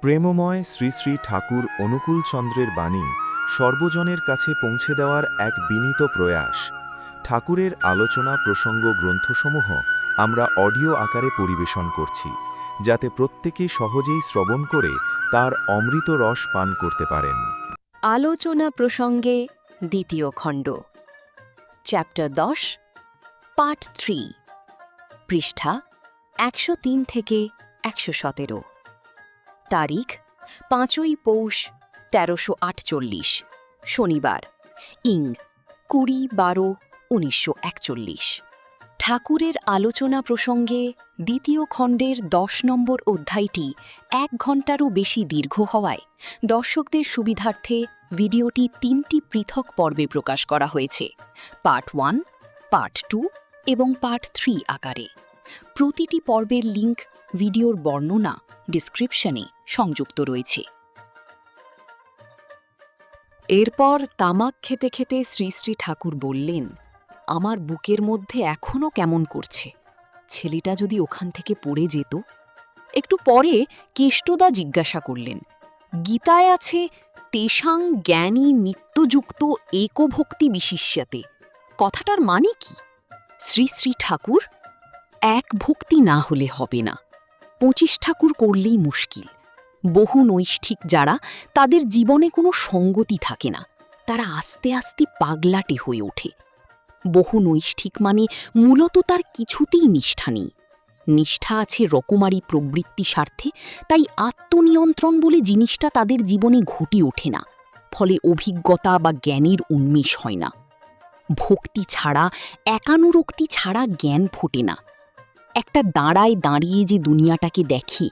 প্রেমময় শ্রী শ্রী ঠাকুর অনুকূলচন্দ্রের বাণী সর্বজনের কাছে পৌঁছে দেওয়ার এক বিনীত প্রয়াস। ঠাকুরের আলোচনা প্রসঙ্গ গ্রন্থসমূহ আমরা অডিও আকারে পরিবেশন করছি, যাতে প্রত্যেকে সহজেই শ্রবণ করে তার অমৃত রস পান করতে পারেন। আলোচনা প্রসঙ্গে দ্বিতীয় খণ্ড, চ্যাপ্টার 10, পার্ট 3, পৃষ্ঠা 103 থেকে 117, তারিখ 5ই পৌষ 1348, শনিবার, ইং 20/12/1941। ঠাকুরের আলোচনা প্রসঙ্গে দ্বিতীয় খণ্ডের 10 নম্বর অধ্যায়টি 1 ঘণ্টারও বেশি দীর্ঘ হওয়ায় দর্শকদের সুবিধার্থে ভিডিওটি 3টি পৃথক পর্বে প্রকাশ করা হয়েছে, পার্ট 1, পার্ট 2 এবং পার্ট 3 আকারে। প্রতিটি পর্বের লিঙ্ক ভিডিওর বর্ণনা ডিসক্রিপশনে সংযুক্ত রয়েছে। এরপর তামাক খেতে খেতে শ্রী শ্রী ঠাকুর বললেন, আমার বুকের মধ্যে এখনও কেমন করছে, ছেলেটা যদি ওখান থেকে পড়ে যেত। একটু পরে কেষ্টদা জিজ্ঞাসা করলেন, গীতায় আছে তেষাং জ্ঞানী নিত্যযুক্ত একভক্তি বিশিষ্যতে, কথাটার মানে কি? শ্রী শ্রী ঠাকুর, এক ভক্তি না হলে হবে না, 25 ঠাকুর করলেই মুশকিল। বহু নৈষ্ঠিক যারা, তাদের জীবনে কোনো সঙ্গতি থাকে না, তারা আস্তে আস্তে পাগলাটে হয়ে ওঠে। বহু নৈষ্ঠিক মানে মূলত তার কিছুতেই নিষ্ঠা নেই। নিষ্ঠা আছে রকমারি প্রবৃত্তি স্বার্থে, তাই আত্মনিয়ন্ত্রণ বলে জিনিসটা তাদের জীবনে ঘটে ওঠে না, ফলে অভিজ্ঞতা বা জ্ঞানের উন্মেষ হয় না। ভক্তি ছাড়া, একানুরক্তি ছাড়া জ্ঞান ফোটে না। একটা দাঁড়ায় দাঁড়িয়ে যে দুনিয়াটাকে দেখে,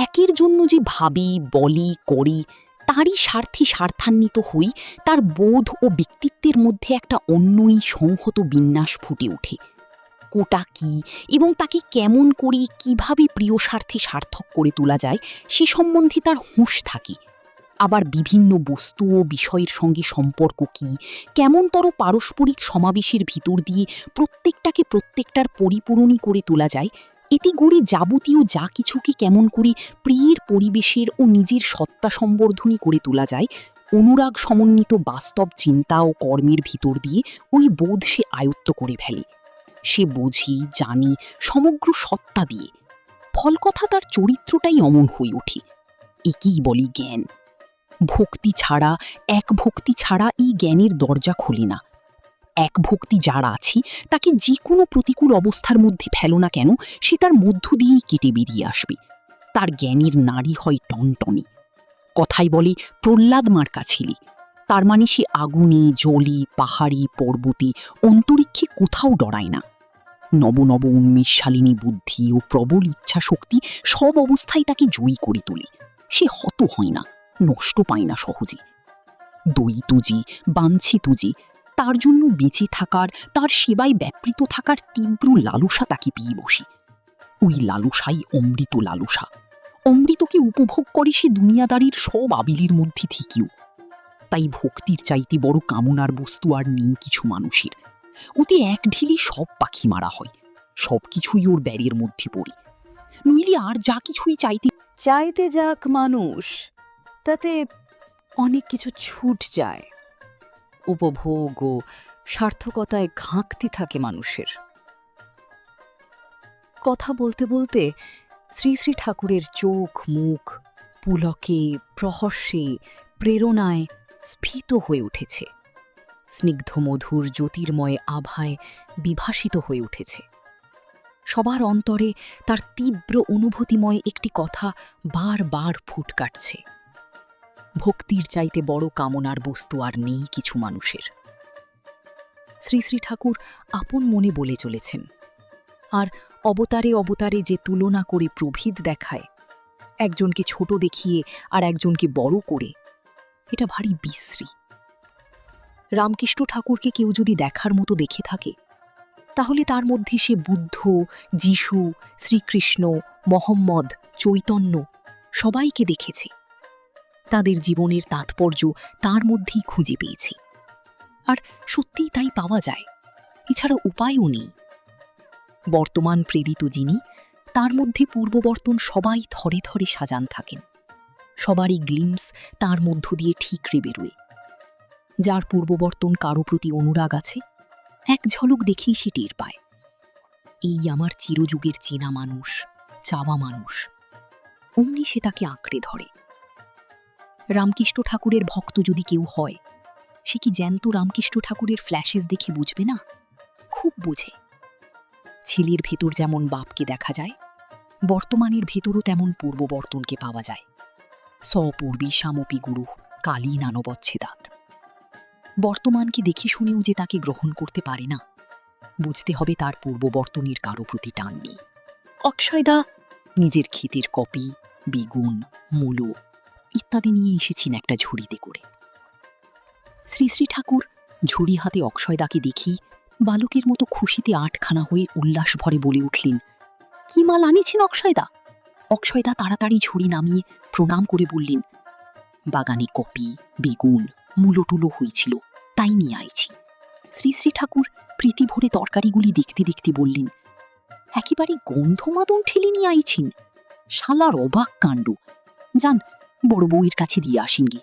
একের জন্য যে ভাবি, বলি, করি, তারই স্বার্থে স্বার্থান্বিত হই, তার বোধ ও ব্যক্তিত্বের মধ্যে একটা অন্যই সংহত বিন্যাস ফুটে ওঠে। কোটা কি এবং তাকে কেমন করে কিভাবে প্রিয় স্বার্থে সার্থক করে তোলা যায় সে সম্বন্ধে তার হুঁশ থাকে। আবার বিভিন্ন বস্তু ও বিষয়ের সঙ্গে সম্পর্ক কি, কেমনতর পারস্পরিক সমাবেশের ভিতর দিয়ে প্রত্যেকটাকে প্রত্যেকটার পরিপূরণী করে তোলা যায়, এতে গড়ে যাবতীয় যা কিছুকে কেমন করে প্রিয়ের পরিবেশের ও নিজের সত্তা সম্বর্ধনী করে তোলা যায়, অনুরাগ সমন্বিত বাস্তব চিন্তা ও কর্মের ভিতর দিয়ে ওই বোধ সে আয়ত্ত করে ফেলে। সে বোঝে, জানে সমগ্র সত্তা দিয়ে। ফলকথা তার চরিত্রটাই অমন হয়ে ওঠে। একেই বলি জ্ঞান। ভক্তি ছাড়া, এক ভক্তি ছাড়া এই জ্ঞানের দরজা খোলে না। এক ভক্তি যার আছে, তাকে যে কোনো প্রতিকূল অবস্থার মধ্যে ফেলো না কেন, সে তার মধ্য দিয়েই কেটে বেরিয়ে আসবে। তার জ্ঞানের নাড়ি হয় টনটনে। কথাই বলে প্রহ্লাদ মার্কা ছেলে, তার মানে সে আগুনে, জলে, পাহাড়ে, পর্বতে, অন্তরিক্ষে কোথাও ডরায় না। নব নব উন্মেষশালিনী বুদ্ধি ও প্রবল ইচ্ছা শক্তি সব অবস্থায় তাকে জয়ী করে তোলে। সে হত হয় না, নষ্ট পায় না সহজে। দয়িত যে, বাঞ্ছিত যে, তার জন্য বেঁচে থাকার, তার সেবায় ব্যাপৃত থাকার তীব্র লালসা তাকে পেয়ে বসে। ওই লালসাই অমৃত লালসা। অমৃতকে উপভোগ করে সে দুনিয়াদারির সব আবিলের মধ্যে থেকেও। তাই ভক্তির চাইতে বড় কামনার বস্তু আর নেই কিছু মানুষের। ওতে এক ঢিলে সব পাখি মারা হয়, সব কিছুই ওর ব্যারের মধ্যে পড়ে। নইলে আর যা কিছুই চাইতে যাক মানুষ, তাতে অনেক কিছু ছুট যায়। উপভোগ ও সার্থকতায় ঘাঁকতি থাকে মানুষের। কথা বলতে বলতে শ্রী শ্রী ঠাকুরের চোখ মুখ পুলকে, প্রহস্যে, প্রেরণায় স্ফীত হয়ে উঠেছে। স্নিগ্ধ মধুর জ্যোতির্ময় আভায় বিভাসিত হয়ে উঠেছে। সবার অন্তরে তার তীব্র অনুভূতিময় একটি কথা বারবার ফুট কাটছে। ভক্তির চাইতে বড় কামনার বস্তু আর নেই কিছু মানুষের। শ্রী শ্রী ঠাকুর আপন মনে বলে চলেছেন। আর অবতারে অবতারে যে তুলনা করে প্রভেদ দেখায়, একজনকে ছোট দেখিয়ে আর একজনকে বড় করে, এটা ভারী বিশ্রী। রামকৃষ্ণ ঠাকুরকে কেউ যদি দেখার মতো দেখে থাকে, তাহলে তার মধ্যে সে বুদ্ধ, যিশু, শ্রীকৃষ্ণ, মহম্মদ, চৈতন্য সবাইকে দেখেছে। তাদের জীবনের তাৎপর্য তার মধ্যেই খুঁজে পেয়েছে। আর সত্যিই তাই পাওয়া যায়, এছাড়া উপায়ও নেই। বর্তমান প্রেরিত যিনি, তার মধ্যে পূর্ববর্তন সবাই থরে থরে সাজান থাকেন। সবারই গ্লিমস তার মধ্য দিয়ে ঠিকরে বেরোয়। যার পূর্ববর্তন কারো প্রতি অনুরাগ আছে, এক ঝলক দেখেই সে টের পায়, এই আমার চিরযুগের চেনা মানুষ, চাওয়া মানুষ। অমনি সে তাকে আঁকড়ে ধরে। রামকৃষ্ণ ঠাকুরের ভক্ত যদি কেউ হয়, সে কি জ্যান্ত রামকৃষ্ণ ঠাকুরের ফ্ল্যাশেস দেখে বুঝবে না? খুব বোঝে। ছেলের ভেতর যেমন বাপকে দেখা যায়, বর্তমানের ভেতরও তেমন পূর্ববর্তনকে পাওয়া যায়। স্বপূর্বী সামপি গুরু কালী নানবচ্ছেদাত। বর্তমানকে দেখে শুনেও যে তাকে গ্রহণ করতে পারে না, বুঝতে হবে তার পূর্ববর্তনের কারো প্রতি টান নেই। অক্ষয়দা নিজের ক্ষেতের কপি, বেগুন, মূলো ইত্যাদি নিয়ে এসেছেন একটা ঝুড়িতে করে। শ্রী শ্রী ঠাকুর ঝুড়ি হাতে অক্ষয়দাকে দেখেই বালকের মতো খুশিতে আটখানা হয়ে উল্লাস ভরে বলে উঠলেন, কি মাল আনিছেন অক্ষয়দা? অক্ষয়দা তাড়াতাড়ি ঝুড়ি নামিয়ে প্রণাম করে বললেন, বাগানে কপি, বেগুন, মূলো টুলো হয়েছিল, তাই নিয়ে আইছি। শ্রী শ্রী ঠাকুর প্রীতি ভরে তরকারিগুলি দেখতে দেখতে বললেন, একেবারে গন্ধমাদন ঠেলে নিয়ে আইছেন, শালার অবাক কাণ্ড। যান বড় বউয়ের কাছে দিয়ে আসেন গে।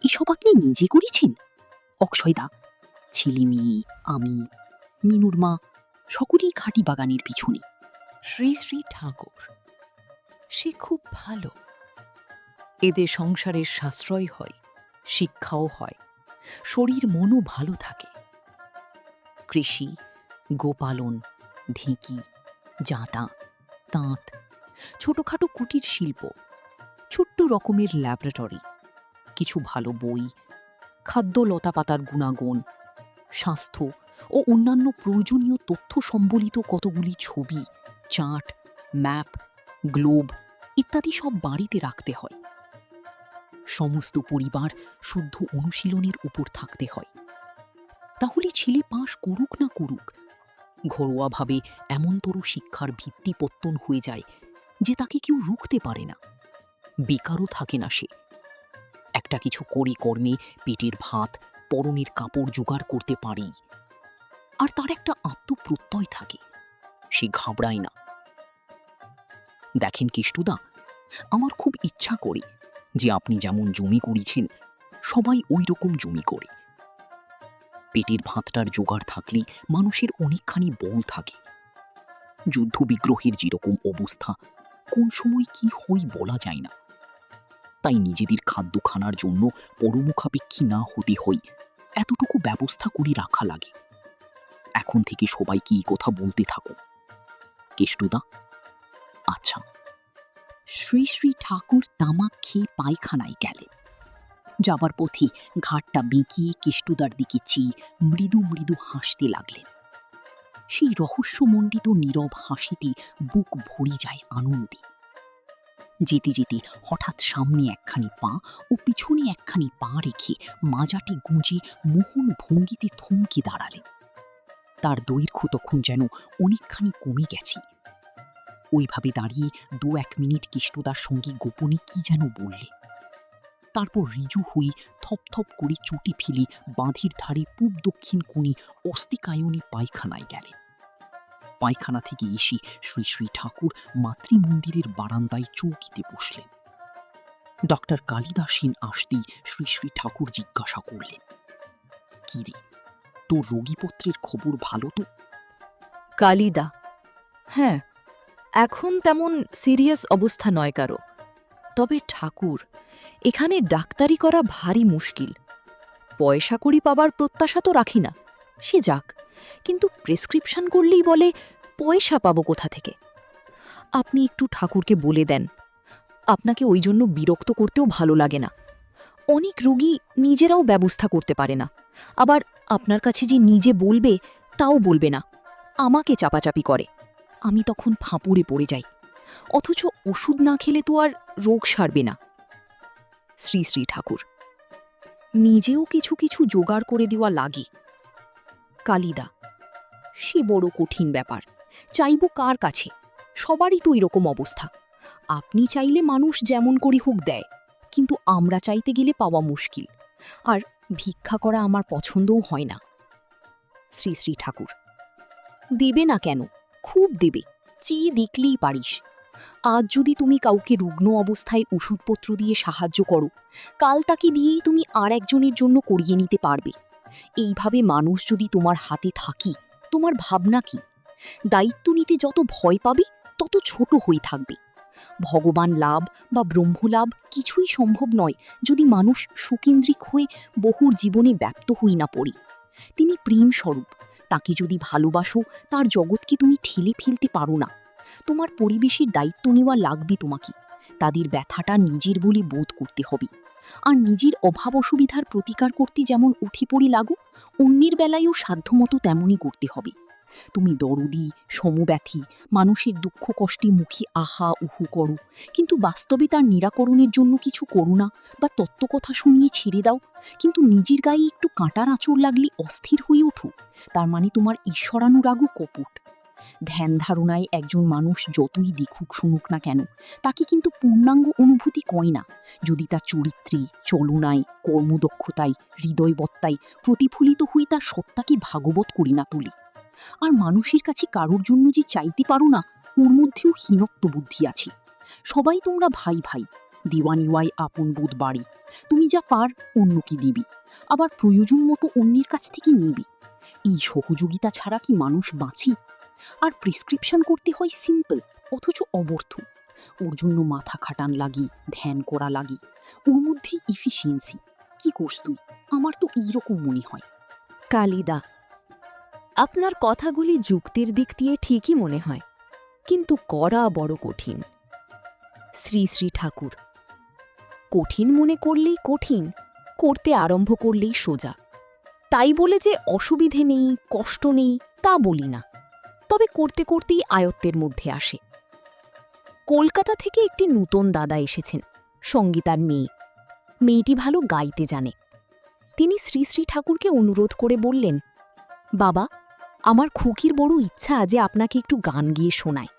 এসব আপনি নিজে করেছেন? অক্ষয়দা, ছেলে মেয়ে, আমি, মিনুর মা সকলেই খাঁটি বাগানের পিছনে। শ্রী শ্রী ঠাকুর, সে খুব ভালো। এদের সংসারের সাশ্রয় হয়, শিক্ষাও হয়, শরীর মনও ভালো থাকে। কৃষি, গোপালন, ঢেঁকি, জাঁতা, তাঁত, ছোটখাটো কুটির শিল্প, ছোট্ট রকমের ল্যাবরেটরি, কিছু ভালো বই, খাদ্য লতাপাতার গুণাগুণ, স্বাস্থ্য ও অন্যান্য প্রয়োজনীয় তথ্য সম্বলিত কতগুলি ছবি, চার্ট, ম্যাপ, গ্লোব ইত্যাদি সব বাড়িতে রাখতে হয়। সমস্ত পরিবার শুদ্ধ অনুশীলনের উপর থাকতে হয়। তাহলে ছেলে পাশ করুক না করুক, ঘরোয়াভাবে এমনতর শিক্ষার ভিত্তিপত্তন হয়ে যায় যে তাকে কেউ রুখতে পারে না। বেকারও থাকে না সে। একটা কিছু করে কর্মে পেটের ভাত, পরনের কাপড় জোগাড় করতে পারেই। আর তার একটা আত্মপ্রত্যয় থাকে, সে ঘাবড়ায় না। দেখেন কেষ্টুদা, আমার খুব ইচ্ছা করে যে আপনি যেমন জমি করেছেন সবাই ওই রকম জমি করে। পেটের ভাতটার জোগাড় থাকলে মানুষের অনেকখানি বল থাকে। যুদ্ধ বিগ্রহের যেরকম অবস্থা, কোন সময় কি হই বলা যায় না। তাই নিজেদের খাদ্য খানার জন্য পরমুখাপেক্ষী না হতে হই এতটুকু ব্যবস্থা করে রাখা লাগে। এখন থেকে সবাইকে এই কথা বলতে থাকো, কেষ্টুদা। আচ্ছা। শ্রী শ্রী ঠাকুর তামাক খেয়ে পায়খানায় গেলেন। যাবার পথে ঘাটটা বেঁকিয়ে কেষ্টুদার দিকে চেয়ে মৃদু মৃদু হাসতে লাগলেন। সেই রহস্যমণ্ডিত নীরব হাসিতে বুক ভরে যায় আনন্দে। যেতে যেতে হঠাৎ সামনে একখানি পা ও পিছনে একখানি পা রেখে মাজাটি গুঁজে মোহন ভঙ্গিতে থমকে দাঁড়ালেন। তার দৈর্ঘ্য তখন যেন অনেকখানি কমে গেছে। ওইভাবে দাঁড়িয়ে 2-1 মিনিট কেষ্টদার সঙ্গে গোপনে কি যেন বললে। তারপর রিজু হয়ে থপথপ করে চুটি ফেলে বাঁধের ধারে পূব দক্ষিণ কোণে অস্তিকায়নী পায়খানায় গেলেন। পায়খানা থেকে এসে শ্রী শ্রী ঠাকুর মাতৃমন্দিরের বারান্দায় চৌকিতে বসলেন। ডক্টর কালিদাসীন আসতেই শ্রী শ্রী ঠাকুর জিজ্ঞাসা করলেন, কি রে, তোর রোগীপত্রের খবর ভালো তো? কালিদা, হ্যাঁ, এখন তেমন সিরিয়াস অবস্থা নয় কারো। তবে ঠাকুর, এখানে ডাক্তারি করা ভারী মুশকিল। পয়সা কড়ি পাবার প্রত্যাশা তো রাখি না, সে যাক, কিন্তু প্রেসক্রিপশন করলেই বলে পয়সা পাবো কোথা থেকে। আপনি একটু ঠাকুরকে বলে দেন। আপনাকে ওই জন্য বিরক্ত করতেও ভালো লাগে না। অনেক রোগী নিজেরাও ব্যবস্থা করতে পারে না, আবার আপনার কাছে যে নিজে বলবে তাও বলবে না, আমাকে চাপাচাপি করে। আমি তখন ফাঁপুড়ে পড়ে যাই, অথচ ওষুধ না খেলে তো আর রোগ সারবে না। শ্রী শ্রী ঠাকুর, নিজেও কিছু কিছু জোগাড় করে দেওয়া লাগে। কালিদা, সে বড় কঠিন ব্যাপার। চাইব কার কাছে? সবারই তো এরকম অবস্থা। আপনি চাইলে মানুষ যেমন করি হোক দেয়, কিন্তু আমরা চাইতে গেলে পাওয়া মুশকিল। আর ভিক্ষা করা আমার পছন্দও হয় না। শ্রী শ্রী ঠাকুর, দেবে না কেন? খুব দেবে, চেয়ে দেখলেই পারিস। আজ যদি তুমি কাউকে রুগ্ন অবস্থায় ওষুধপত্র দিয়ে সাহায্য করো, কাল তাকে দিয়েই তুমি আর একজনের জন্য করিয়ে নিতে পারবে। এইভাবে মানুষ যদি তোমার হাতে থাকি, তোমার ভাবনা কি? দায়িত্ব নিতে যত ভয় পাবে তত ছোট হয়ে থাকবে। ভগবান লাভ বা ব্রহ্মলাভ কিছুই সম্ভব নয় যদি মানুষ সুকেন্দ্রিক হয়ে বহুর জীবনে ব্যপ্ত হই না পড়ি। তিনি প্রেম স্বরূপ, তাকে যদি ভালোবাসো তার জগৎকে তুমি ঠেলে ফেলতে পারো না। তোমার পরিবেশের দায়িত্ব নেওয়া লাগবে তোমাকে, তাদের ব্যথাটা নিজের বলে বোধ করতে হবে। আর নিজের অভাব অসুবিধার প্রতিকার করতে যেমন উঠে পড়ে লাগো, অন্যের বেলায়ও সাধ্যমতো তেমনই করতে হবে। তুমি দরদি, সমব্যথী, মানুষের দুঃখ কষ্টে মুখে আহা উহু করো, কিন্তু বাস্তবে তার নিরাকরণের জন্য কিছু করো না বা তত্ত্বকথা শুনিয়ে ছেড়ে দাও। কিন্তু নিজের গায়ে একটু কাঁটার আঁচড় লাগলে অস্থির হয়ে ওঠো, তার মানে তোমার ঈশ্বরানুরাগও কপট। ধ্যান ধারণায় একজন মানুষ যতই দেখুক শুনুক না কেন, তাকে কিন্তু পূর্ণাঙ্গ অনুভূতি কয় না যদি তার চরিত্রে, চলনায়, কর্মদক্ষতায়, হৃদয়বত্তায় প্রতিফলিত হয়ে তার সত্তাকে ভাগবত করি না তোলে। আর মানুষের কাছে কারোর জন্য যে চাইতে পারো না, ওর মধ্যেও হীনত্ব বুদ্ধি আছে। সবাই তোমরা ভাই ভাই, দেওয়ানিওয়াই আপন বোধ বাড়ে। তুমি যা পার অন্যকে দিবি, আবার প্রয়োজন মতো অন্যের কাছ থেকে নিবি। এই সহযোগিতা ছাড়া কি মানুষ বাঁচি? আর প্রেসক্রিপশন করতে হয় সিম্পল অথচ অবর্থ। ওর জন্য মাথা খাটান লাগি, ধ্যান করা লাগি, ওর মধ্যে ইফিসিয়েন্সি। কি করস তুই? আমার তো এইরকম মনে হয়। কালিদা, আপনার কথাগুলি যুক্তির দিক দিয়ে ঠিকই মনে হয়, কিন্তু করা বড় কঠিন। শ্রী শ্রী ঠাকুর, কঠিন মনে করলেই কঠিন, করতে আরম্ভ করলেই সোজা। তাই বলে যে অসুবিধে নেই, কষ্ট নেই তা বলি না, তবে করতে করতেই আয়ত্তের মধ্যে আসে। কলকাতা থেকে একটি নূতন দাদা এসেছেন, সঙ্গীতার মেয়ে। মেয়েটি ভালো গাইতে জানে। তিনি শ্রী শ্রী ঠাকুরকে অনুরোধ করে বললেন, বাবা, আমার খুকির বড় ইচ্ছা যে আপনাকে একটু গান গিয়ে শোনায়,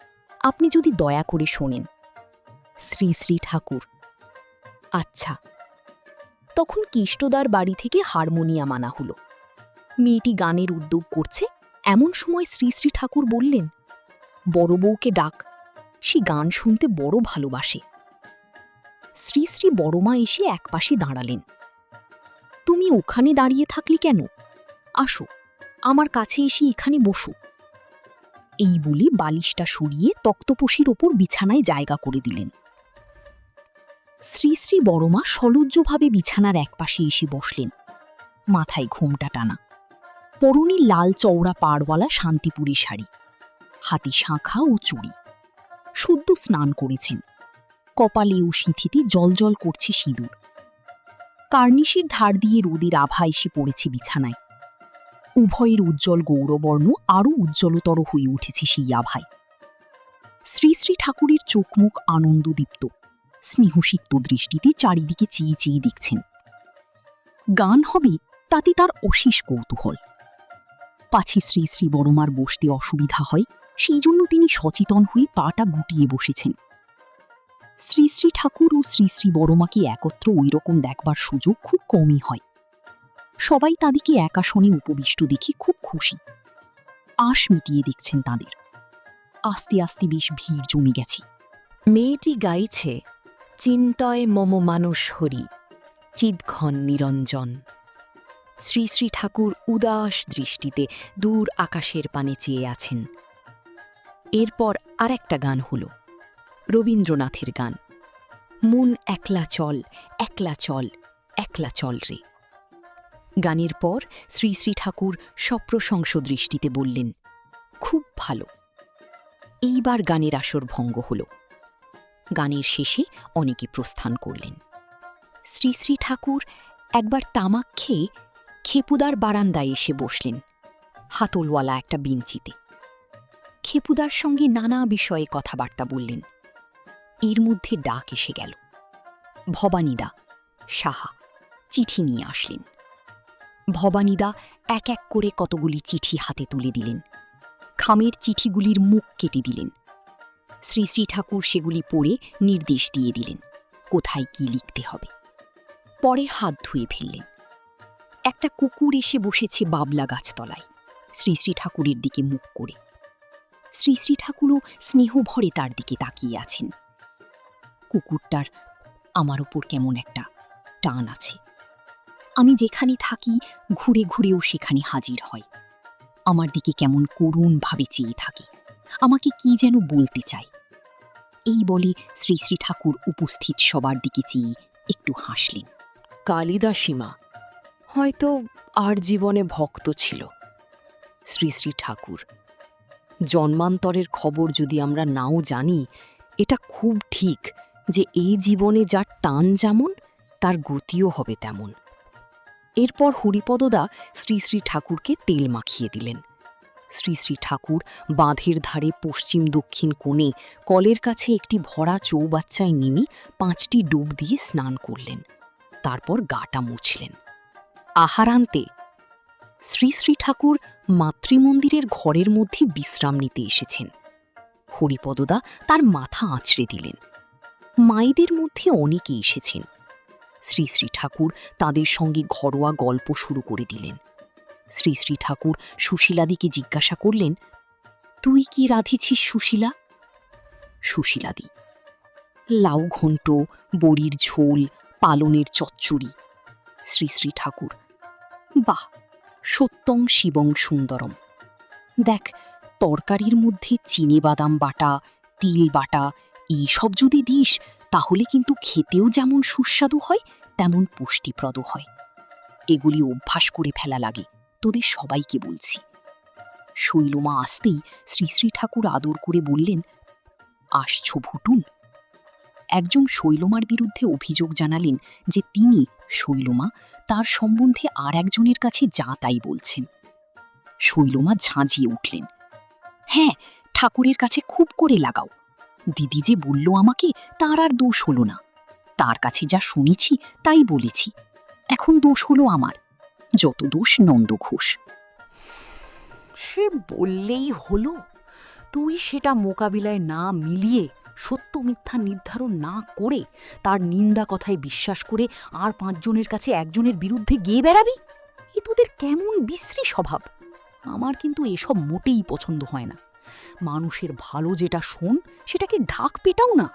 আপনি যদি দয়া করে শোনেন। শ্রী শ্রী ঠাকুর, আচ্ছা। তখন কিষ্টদার বাড়ি থেকে হারমোনিয়াম আনা হলো। মেয়েটি গানের উদ্যোগ করছে, এমন সময় শ্রী শ্রী ঠাকুর বললেন, বড় বউকে ডাক, সে গান শুনতে বড় ভালোবাসে। শ্রী শ্রী বড়মা এসে একপাশে দাঁড়ালেন। তুমি ওখানে দাঁড়িয়ে থাকলি কেন? আসো, আমার কাছে এসে এখানে বসো। এই বলে বালিশটা সরিয়ে তক্তপোষের ওপর বিছানায় জায়গা করে দিলেন। শ্রী শ্রী বড়মা সলজ্জভাবে বিছানার একপাশে এসে বসলেন, মাথায় ঘোমটা টানা, পরনে লাল চওড়া পাড়ওয়ালা শান্তিপুরী শাড়ি, হাতে শাঁখা ও চুড়ি। সদ্য স্নান করেছেন, কপালে ও সিঁথিতে জলজল করছে সিঁদুর। কার্নিশের ধার দিয়ে রোদের আভা এসে পড়েছে বিছানায়। উভয়ের উজ্জ্বল গৌরবর্ণ আরও উজ্জ্বলতর হয়ে উঠেছে সেই আভায়। শ্রী শ্রী ঠাকুরের চোখমুখ আনন্দদীপ্ত, স্নেহসিক্ত দৃষ্টিতে চারিদিকে চেয়ে চেয়ে দেখছেন। গান হবে তাতে তার অশেষ কৌতূহল। পাছে শ্রী শ্রী বড়মার বসতে অসুবিধা হয়, সেই জন্য তিনি সচেতন হয়ে পাটা গুটিয়ে বসেছেন। শ্রী শ্রী ঠাকুর ও শ্রী শ্রী বড়মাকে একত্র ওই রকম দেখবার সুযোগ খুব কমই হয়। সবাই তাদেরকে এক আসনে উপবিষ্ট দেখে খুব খুশি, আশ মিটিয়ে দেখছেন তাদের। আস্তে আস্তে বেশ ভিড় জমে গেছে। মেয়েটি গাইছে, চিন্তয় মম মানুষ হরি, চিদ্ঘন নিরঞ্জন। শ্রী শ্রী ঠাকুর উদাস দৃষ্টিতে দূর আকাশের পানে চেয়ে আছেন। এরপর আর একটা গান হল, রবীন্দ্রনাথের গান, মন একলা চল, একলা চল, একলা চল রে। গানের পর শ্রী শ্রী ঠাকুর সপ্রশংস দৃষ্টিতে বললেন, খুব ভালো। এইবার গানের আসর ভঙ্গ হল। গানের শেষে অনেকে প্রস্থান করলেন। শ্রী শ্রী ঠাকুর একবার তামাক খেয়ে খেপুদার বারান্দায় এসে বসলেন, হাতলওয়ালা একটা বেঞ্চিতে। খেপুদার সঙ্গে নানা বিষয়ে কথাবার্তা বললেন। এর মধ্যে ডাক এসে গেল। ভবানীদা, সাহা চিঠি নিয়ে আসলেন। ভবানীদা এক এক করে কতগুলি চিঠি হাতে তুলে দিলেন। খামের চিঠিগুলির মুখ কেটে দিলেন। শ্রী শ্রী ঠাকুর সেগুলি পড়ে নির্দেশ দিয়ে দিলেন কোথায় কি লিখতে হবে। পরে হাত ধুয়ে ফেললেন। একটা কুকুর এসে বসেছে বাবলা গাছতলায়, শ্রী শ্রী ঠাকুরের দিকে মুখ করে। শ্রী শ্রী ঠাকুরও স্নেহ ভরে তার দিকে তাকিয়ে আছেন। কুকুরটার আমার ওপর কেমন একটা টান আছে। আমি যেখানে থাকি ঘুরে ঘুরেও সেখানে হাজির হয়। আমার দিকে কেমন করুণভাবে চেয়ে থাকে, আমাকে কি যেন বলতে চায়। এই বলে শ্রী শ্রী ঠাকুর উপস্থিত সবার দিকে চেয়ে একটু হাসলেন। কালিদাসীমা হয়তো আর জীবনে ভক্ত ছিল। শ্রী শ্রী ঠাকুর, জন্মান্তরের খবর যদি আমরা নাও জানি, এটা খুব ঠিক যে এই জীবনে যার টান যেমন তার গতিও হবে তেমন। এরপর হরিপদদা শ্রী শ্রী ঠাকুরকে তেল মাখিয়ে দিলেন। শ্রী শ্রী ঠাকুর বাঁধের ধারে পশ্চিম দক্ষিণ কোণে কলের কাছে একটি ভরা চৌবাচ্চায় নেমে 5টি ডুব দিয়ে স্নান করলেন। তারপর গাটা মুছলেন। আহারান্তে শ্রী শ্রী ঠাকুর মাতৃমন্দিরের ঘরের মধ্যে বিশ্রাম নিতে এসেছেন। হরিপদদা তার মাথা আঁচড়ে দিলেন। মায়েদের মধ্যে অনেকে এসেছেন। শ্রী শ্রী ঠাকুর তাদের সঙ্গে ঘরোয়া গল্প শুরু করে দিলেন। শ্রী শ্রী ঠাকুর সুশীলাদিকে জিজ্ঞাসা করলেন, তুই কি রাঁধেছিস সুশীলা? সুশীলাদি, লাউ ঘণ্ট, বড়ির ঝোল, পালনের চচ্চড়ি। শ্রী শ্রী ঠাকুর, বাহ, সত্যং শিবং সুন্দরম। দেখ, তরকারির মধ্যে চিনেবাদাম বাটা, তিল বাটা এইসব যদি দিস তাহলে কিন্তু খেতেও যেমন সুস্বাদু হয় তেমন পুষ্টিপ্রদ হয়। এগুলি অভ্যাস করে ফেলা লাগে, তোদের সবাইকে বলছি। শৈলমা আসতেই শ্রী শ্রী ঠাকুর আদর করে বললেন, আসছ ভুটুন। একজন শৈলমার বিরুদ্ধে অভিযোগ জানালেন যে তিনি, শৈলমা, তার সম্বন্ধে আর একজনের কাছে যা তাই বলছেন। শৈলমা ঝাঁঝিয়ে উঠলেন, হ্যাঁ, ঠাকুরের কাছে খুব করে লাগাও। দিদি যে বলল আমাকে, তার আর দোষ হলো না। তার কাছে যা শুনেছি তাই বলেছি। এখন দোষ হলো আমার, যত দোষ নন্দ ঘোষ। সে বললেই হলো? তুই সেটা মোকাবিলায় না মিলিয়ে, সত্য মিথ্যা নির্ধারণ না করে, তার নিন্দা কথায় বিশ্বাস করে আর 5 জনের কাছে একজনের বিরুদ্ধে গিয়ে বেড়াবি? এ তোদের কেমন বিশ্রী স্বভাব! আমার কিন্তু এসব মোটেই পছন্দ হয় না। মানুষের ভালো যেটা শোন, সেটাকে ঢাক পেটাও না।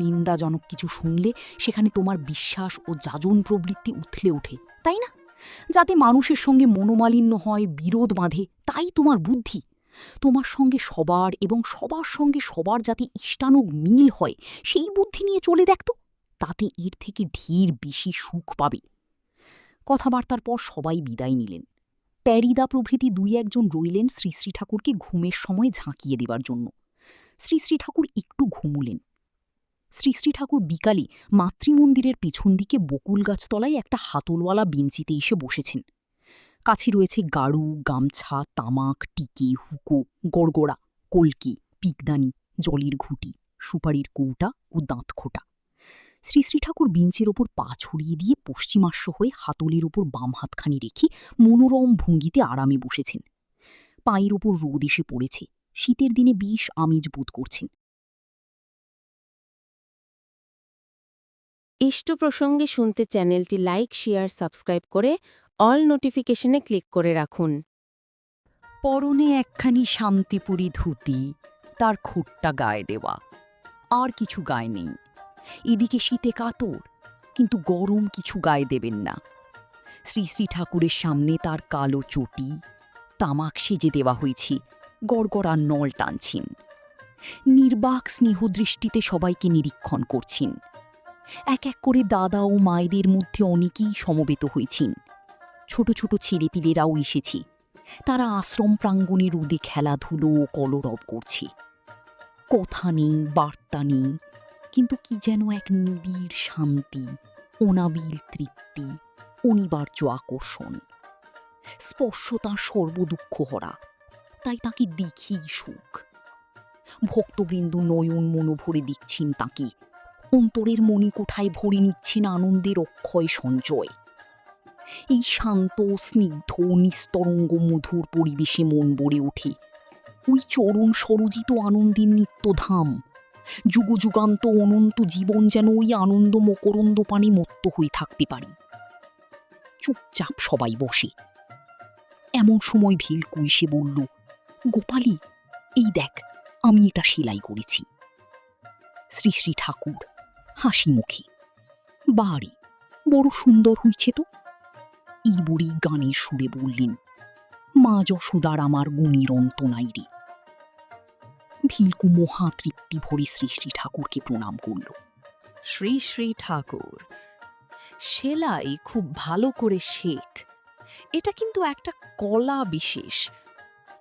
নিন্দাজনক কিছু শুনলে সেখানে তোমার বিশ্বাস ও যাজন প্রবৃত্তি উথলে ওঠে, তাই না? যাতে মানুষের সঙ্গে মনোমালিন্য হয়, বিরোধ বাঁধে, তাই তোমার বুদ্ধি। তোমার সঙ্গে সবার এবং সবার সঙ্গে সবার যাতে ইষ্টানুগ মিল হয়, সেই বুদ্ধি নিয়ে চলে দেখতো, তাতে এর থেকে ঢের বেশি সুখ পাবে। কথাবার্তার পর সবাই বিদায় নিলেন। প্যারিদা প্রভৃতি 2-1 জন রইলেন শ্রী শ্রী ঠাকুরকে ঘুমের সময় ঝাঁকিয়ে দেবার জন্য। শ্রী শ্রী ঠাকুর একটু ঘুমুলেন। শ্রী শ্রী ঠাকুর বিকালে মাতৃমন্দিরের পিছন দিকে বকুল গাছতলায় একটা হাতলওয়ালা বেঞ্চিতে এসে বসেছেন। কাছে রয়েছে গাড়ু, গামছা, তামাক, টিকে, হুকো, গড়গড়া, কলকি, পিকদানি, জলের ঘুঁটি, সুপারির কৌটা ও দাঁতখোটা। শ্রী শ্রী ঠাকুর বেঞ্চের ওপর পা ছড়িয়ে দিয়ে পশ্চিমাস্য হয়ে হাতলের ওপর বাম হাতখানি রেখে মনোরম ভঙ্গিতে আরামে বসেছেন। পায়ের ওপর রোদ এসে পড়েছে। শীতের দিনে বেশ আমেজ বোধ করছেন। ইষ্ট প্রসঙ্গে শুনতে চ্যানেলটি লাইক, শেয়ার, সাবস্ক্রাইব করে অল নোটিফিকেশনে ক্লিক করে রাখুন। পরনে একখানি শান্তিপুরী ধুতি, তার খুঁটটা গায়ে দেওয়া, আর কিছু গায়ে নেই। এদিকে শীতে কাতর, কিন্তু গরম কিছু গায়ে দেবেন না। শ্রী শ্রী ঠাকুরের সামনে তার কালো চটি, তামাক সেজে দেওয়া হয়েছে, গড়গড়া নল টানছেন। নির্বাক স্নেহদৃষ্টিতে সবাইকে নিরীক্ষণ করছেন। এক এক করে দাদা ও মায়েদের মধ্যে অনেকেই সমবেত হয়েছেন। ছোট ছোট ছেলেপিলেরাও এসেছে। তারা আশ্রম প্রাঙ্গণে রোদে খেলাধুলো ও কলরব করছে। কথা নেই, বার্তা নেই, কিন্তু কি যেন এক নিবিড় শান্তি, অনাবিল তৃপ্তি, অনিবার্য আকর্ষণ। স্পর্শ তাঁর সর্বদুঃখ হরা, তাই তাকে দেখেই সুখ। ভক্তবৃন্দ নয়ন মনোভরে দেখছেন তাকে, অন্তরের মণিকোঠায় ভরে নিচ্ছেন আনন্দের অক্ষয় সঞ্চয়। এই শান্ত, স্নিগ্ধ, নিস্তরঙ্গ মধুর পরিবেশে মন ভরে ওঠে। ওই চরণ সরজিত আনন্দের নিত্যধাম, যুগযুগান্ত অনন্ত জীবন যেন ওই আনন্দ মকরন্দ পানে মত্ত হয়ে থাকতে পারি। চুপচাপ সবাই বসে। এমন সময় ভেলকু এসে বলল, গোপালী, এই দেখ, আমি এটা সেলাই করেছি। শ্রী শ্রী ঠাকুর হাসি মুখে, বাড়ি বড় সুন্দর হইছে তো। এই বুড়ি গানের সুরে বললেন, মা যশোদার আমার গুণের অন্ত নাই রে। ভিলকু মহা তৃপ্তি ভরে শ্রী শ্রী ঠাকুরকে প্রণাম করল। শ্রী শ্রী ঠাকুর, সেলাই খুব ভালো করে শেখ। এটা কিন্তু একটা কলা বিশেষ।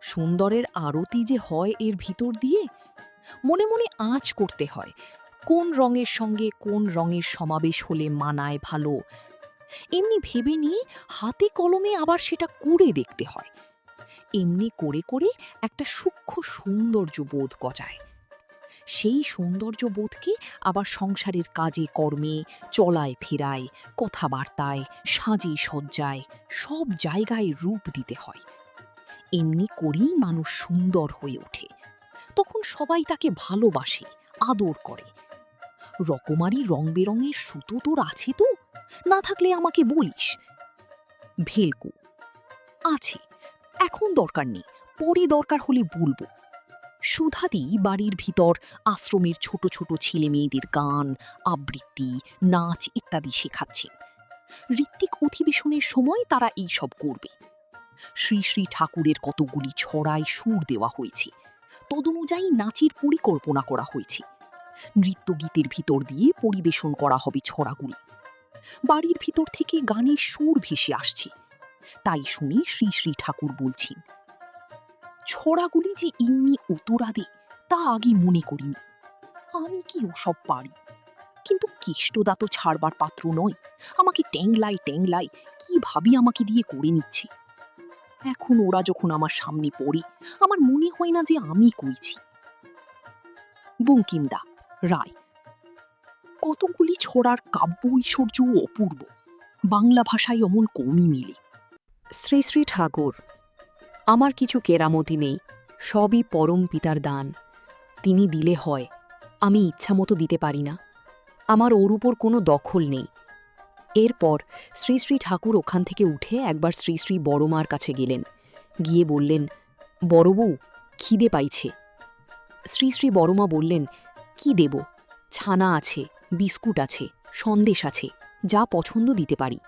সুন্দরের আরতি যে হয় এর ভিতর দিয়ে, মনে মনে আঁচ করতে হয় কোন রঙের সঙ্গে কোন রঙের সমাবেশ হলে মানায় ভালো। এমনি ভেবে নিয়ে হাতে কলমে আবার সেটা করে দেখতে হয়। এমনি করে করে একটা সূক্ষ্ম সৌন্দর্য বোধ গজায়। সেই সৌন্দর্য বোধকে আবার সংসারের কাজে কর্মে, চলায় ফেরায়, কথাবার্তায়, সাজে সজ্জায় সব জায়গায় রূপ দিতে হয়। এমনি করেই মানুষ সুন্দর হয়ে ওঠে। তখন সবাই তাকে ভালোবাসে, আদর করে। রকমারি রং বেরঙের সুতো তোর আছে তো? না থাকলে আমাকে বলিস। ভেলকু, আছে, এখন দরকার নেই, পরে দরকার হলে বলবো। সুধাদি বাড়ির ভিতর আশ্রমের ছোট ছোট ছেলে মেয়েদের গান, আবৃত্তি, নাচ ইত্যাদি শেখাচ্ছেন। ঋত্বিক অধিবেশনের সময় তারা এই সব করবে। শ্রী শ্রী ঠাকুরের কতগুলি ছড়ায় সুর দেওয়া হয়েছে, তদনুযায়ী নাচের পরিকল্পনা করা হয়েছে। নৃত্যগীতের ভিতর দিয়ে পরিবেশন করা হবে ছড়াগুলি। বাড়ির ভিতর থেকে গানের সুর ভেসে আসছে। তাই শুনে শ্রী শ্রী ঠাকুর বলছেন, ছড়াগুলি যে এমনি উতরাদে তা আগে মনে করিনি। আমি কি ওসব পারি? কিন্তু কেষ্টদা তো ছাড়বার পাত্র নয়। আমাকে ট্যাংলাই ট্যাংলাই কি ভাবি আমাকে দিয়ে করে নিচ্ছে। এখন ওরা যখন আমার সামনে পড়ে, আমার মনে হয় না যে আমি কইছি। বঙ্কিমদা, রায়, কতগুলি ছড়ার কাব্য ঐশ্বর্য অপূর্ব, বাংলা ভাষায় অমন কমই মেলে। শ্রী শ্রী ঠাকুর, আমার কিছু কেরামতি নেই, সবই পরম পিতার দান। তিনি দিলে হয়, আমি ইচ্ছামতো দিতে পারি না। আমার ওর উপর কোনো দখল নেই। এরপর শ্রী শ্রী ঠাকুর ওখান থেকে উঠে একবার শ্রী শ্রী বড়মার কাছে গেলেন। গিয়ে বললেন, বড় বউ, খিদে পাইছে। শ্রী শ্রী বড়মা বললেন, কি দেব? ছানা আছে, বিস্কুট আছে, সন্দেশ আছে, যা পছন্দ দিতে পারি।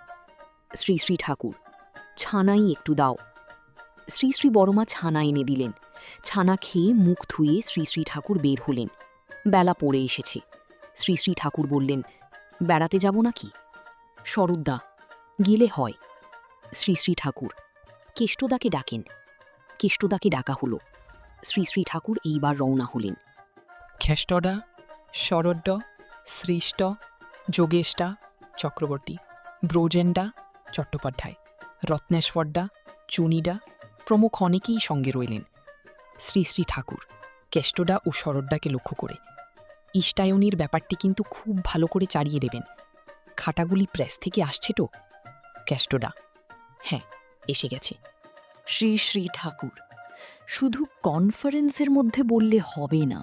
শ্রী শ্রী ঠাকুর, ছানাই একটু দাও। শ্রী শ্রী বড়মা ছানা এনে দিলেন। ছানা খেয়ে মুখ ধুয়ে শ্রী শ্রী ঠাকুর বের হলেন। বেলা পড়ে এসেছে। শ্রী শ্রী ঠাকুর বললেন, বেড়াতে যাব নাকি? শরদ্দা, গেলে হয়। শ্রী শ্রী ঠাকুর, কেষ্টদাকে ডাকেন। কেষ্টদাকে ডাকা হলো। শ্রী শ্রী ঠাকুর এইবার রওনা হলেন। খেষ্টডা, শরদ্দ, শ্রেষ্ঠ, যোগেশডা, চক্রবর্তী, ব্রোজেন্ডা, চট্টোপাধ্যায়, রত্নেশ্বরডা, চুনিডা প্রমুখ অনেকেই সঙ্গে রইলেন। শ্রী শ্রী ঠাকুর কেষ্টডা ও শরদ্দাকে লক্ষ্য করে, ইষ্টায়নীর ব্যাপারটি কিন্তু খুব ভালো করে চাড়িয়ে দেবেন। খাটাগুলি প্রেস থেকে আসছে তো? কেষ্টডা, হ্যাঁ, এসে গেছে। শ্রী শ্রী ঠাকুর, শুধু কনফারেন্সের মধ্যে বললে হবে না।